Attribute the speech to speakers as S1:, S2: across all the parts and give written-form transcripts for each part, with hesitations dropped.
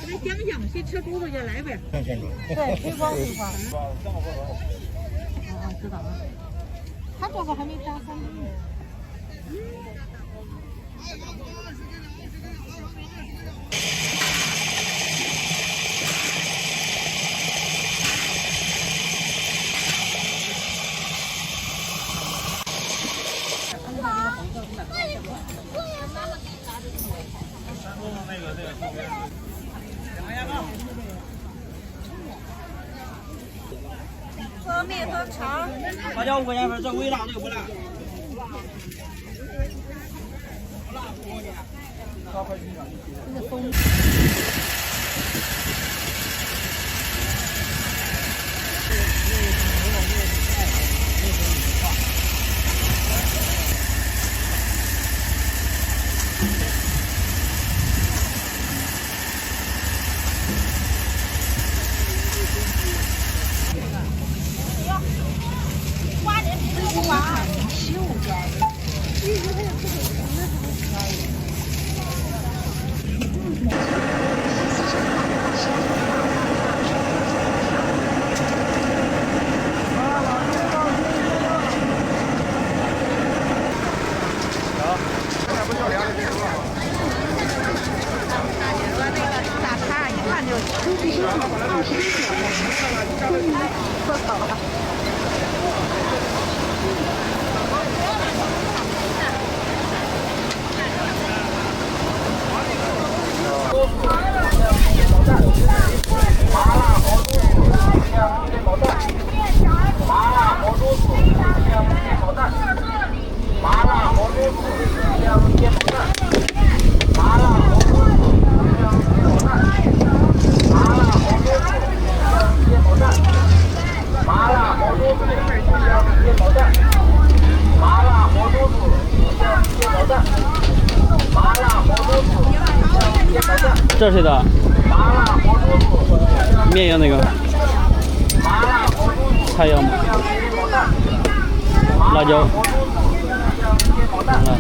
S1: 给他讲讲，谁吃猪肉就来呗。
S2: 对，推广推广。
S1: 知道了。他这个还没长3个月。
S2: 和面和肠，
S3: 花椒5块钱份，这微辣这个不辣。这是谁的？面要那个，菜要吗？辣椒。好的。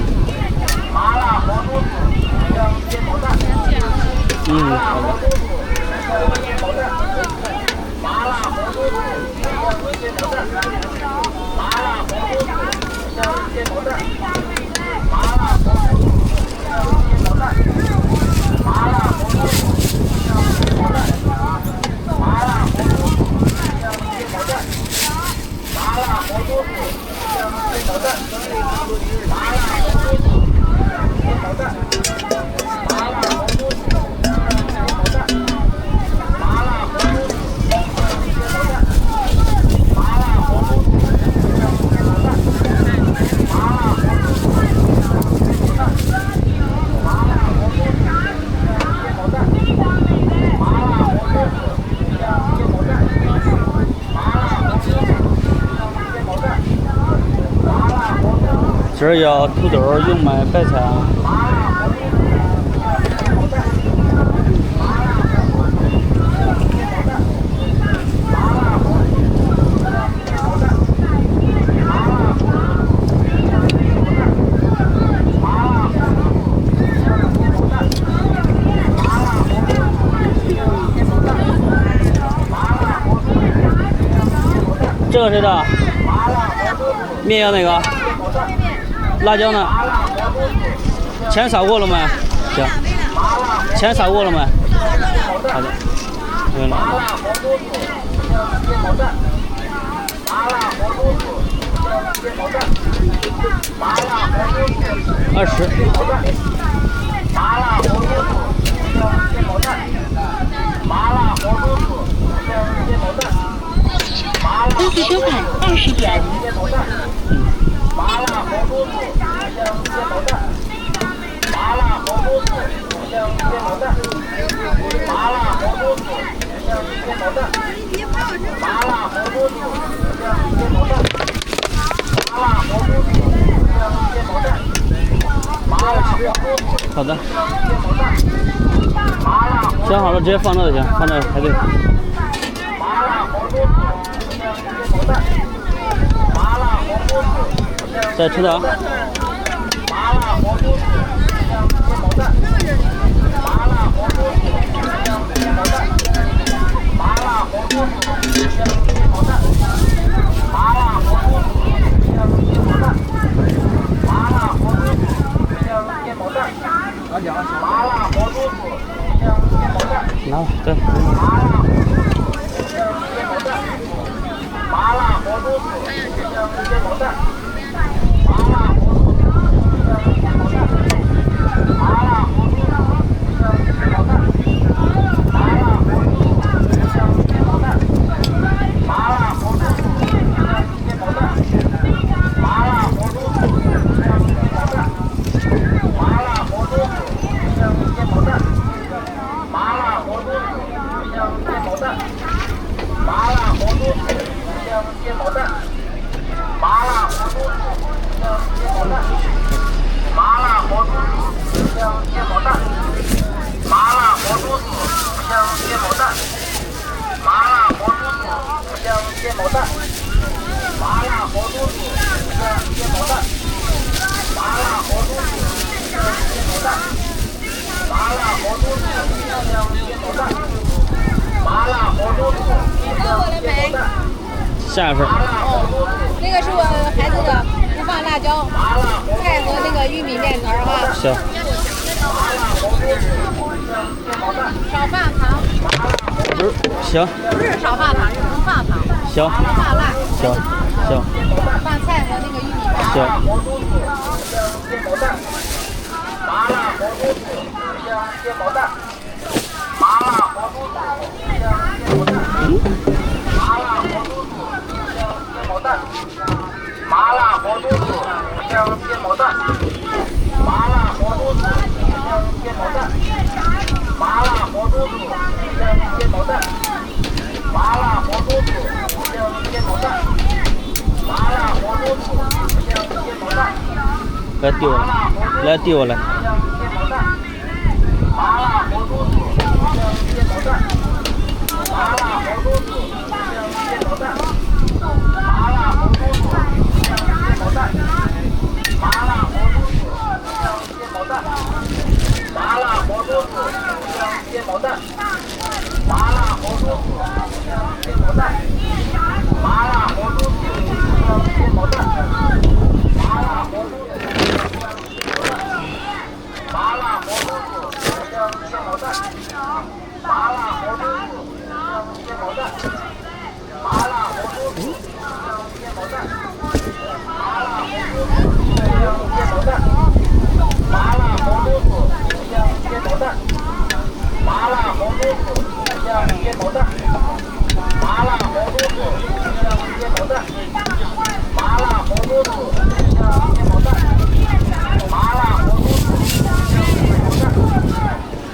S3: 这儿要土豆，有卖白菜。这个谁的？面要哪个？辣椒呢？钱扫过了吗？行。钱扫过了吗？好的。没了。20。
S4: 公司收款20元。
S5: 麻辣黄豆腐，煎毛蛋。麻辣黄豆腐，煎毛蛋。麻辣黄豆腐，煎毛蛋。麻辣黄豆腐，煎毛蛋。麻辣黄豆腐，煎毛蛋。麻辣黄豆腐。
S3: 好的。选好了直接放这就行，放这排队。
S5: 麻辣黄豆腐，煎毛蛋。麻辣黄豆腐。
S3: 再吃的啊。
S5: 麻辣黄豆腐，芥末蛋，麻辣红薯芥末蛋，麻辣红薯芥末蛋，麻辣红薯芥末蛋，麻辣红薯芥末蛋，麻辣红薯芥末蛋，
S3: 拿对。
S5: 麻辣红薯芥末蛋，麻辣红薯芥末蛋，麻辣红薯芥末蛋，麻辣红薯芥末蛋，麻辣红薯芥末蛋，麻辣红薯芥末蛋，麻辣红薯芥末蛋，麻辣红薯芥末蛋，麻辣红薯芥末蛋，麻辣红薯芥末蛋，麻辣红薯芥末蛋，麻辣红薯芥末蛋，麻辣红薯芥末蛋，麻辣红薯芥末蛋，麻辣红薯芥末蛋，麻辣红薯芥末蛋，麻辣红薯芥末蛋，麻辣红薯芥末蛋。
S3: 下一份。
S2: 那个是我孩子的，不放辣椒，菜和那个玉米面条哈。
S3: 行。
S2: 少放糖。
S3: 不是，行。
S2: 不是少放糖，是不放糖。
S3: 行。
S2: 放辣。
S3: 行。行。
S2: 放菜和那个玉米面。
S3: 行。
S5: 麻辣红薯芥末蛋，麻辣红薯芥末蛋，麻辣红薯芥末蛋，麻辣红薯芥末蛋，麻辣红薯芥末蛋，麻辣红薯芥末蛋，麻辣红薯芥末蛋，麻辣红薯芥末蛋。
S3: 来递我来，来递我来。
S5: 麻辣红薯芥末蛋，麻辣红薯芥末蛋，麻辣红薯芥末蛋，麻辣红薯芥末蛋，麻辣红薯芥末蛋，麻辣红薯芥末蛋，麻辣红薯芥末蛋，麻辣红薯。麻辣红薯芥末蛋，麻辣红薯芥末蛋，麻辣红薯芥末蛋，麻辣红薯芥末蛋，麻辣红薯芥末蛋，麻辣红薯芥末蛋，麻辣红薯芥末蛋，麻辣红薯芥末蛋，麻辣红薯。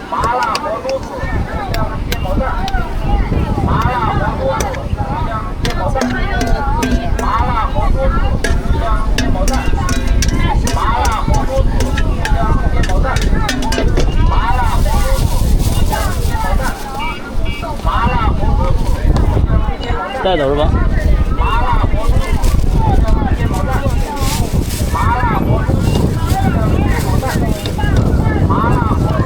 S5: 麻辣红薯芥末蛋，麻辣红薯芥末蛋，麻辣红薯芥末蛋，麻辣红薯芥末蛋，麻辣红薯芥末蛋，麻辣红薯芥末蛋。
S3: 带走是吧？
S5: 麻辣红薯芥末蛋，麻辣红薯芥末蛋，麻辣红薯。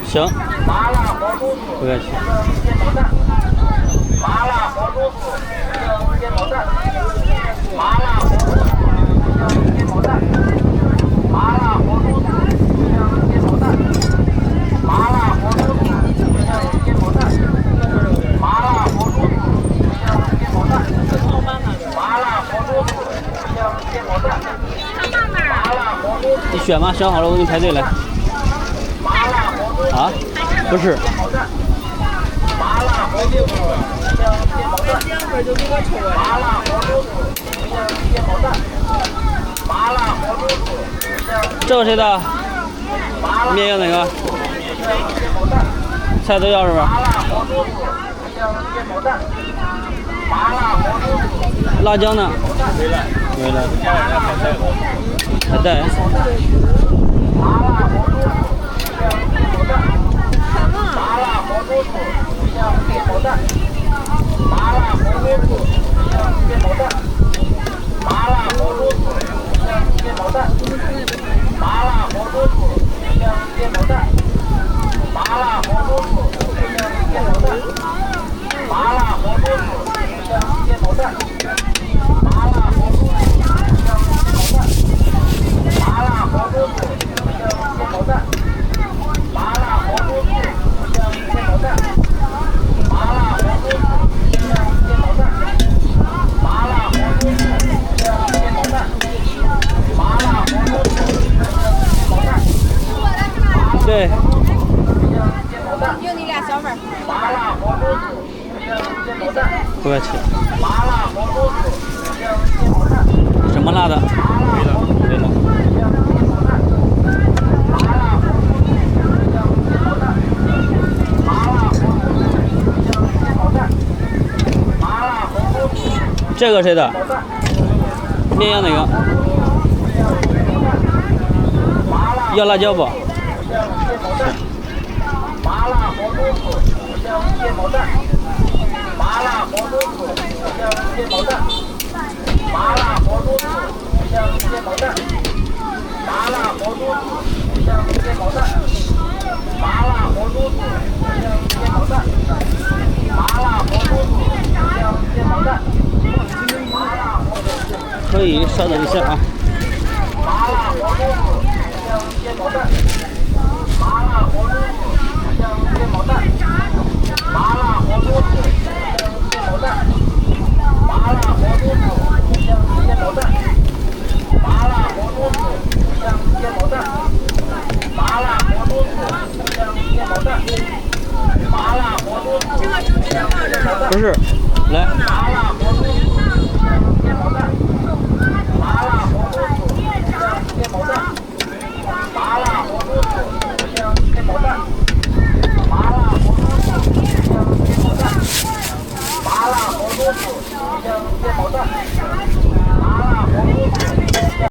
S3: 行。
S5: 麻辣红薯
S3: 不客气。
S5: 芥末蛋，麻辣红薯芥末蛋，麻辣红薯芥末蛋，麻辣红薯芥末蛋，麻辣红薯芥末蛋，麻辣红薯芥末蛋，麻辣红薯芥末蛋，麻辣红薯。
S3: 你选吗？选好了我给你排队来。啊？不是。
S5: 麻辣红薯芥末蛋，麻辣红薯芥末蛋，麻辣红薯。
S3: 这个谁的？面要哪个？菜都要是吧？
S5: 麻辣红薯芥末蛋，麻辣红薯。
S3: 辣椒呢？没了，没了。还带？
S5: 麻辣红薯芥末蛋，麻辣红薯芥末蛋，麻辣红薯芥末蛋，麻辣红薯芥末蛋，麻辣
S3: 这个谁的？面要哪个？要辣椒不？
S5: 麻辣活豆腐，芥末蛋。麻辣活豆腐，芥末蛋。麻辣活豆腐，芥末蛋。麻辣活豆腐，芥末蛋。麻辣活豆腐，芥末蛋。麻辣活豆腐，芥末蛋。
S3: 可以，稍等一下啊。
S5: 麻辣活豆腐，芥末蛋。麻辣活豆腐，芥末蛋。麻辣活豆腐，芥末蛋。麻辣活豆腐，芥末蛋。麻辣活豆腐，芥末蛋。麻辣活豆腐，芥末蛋。麻辣活豆腐，
S3: 不是，来。
S5: 麻辣活豆腐，芥末蛋。麻辣活豆腐，芥末蛋。麻辣活豆腐，芥末蛋。麻辣活豆腐，芥末蛋。麻辣活豆腐，芥末蛋。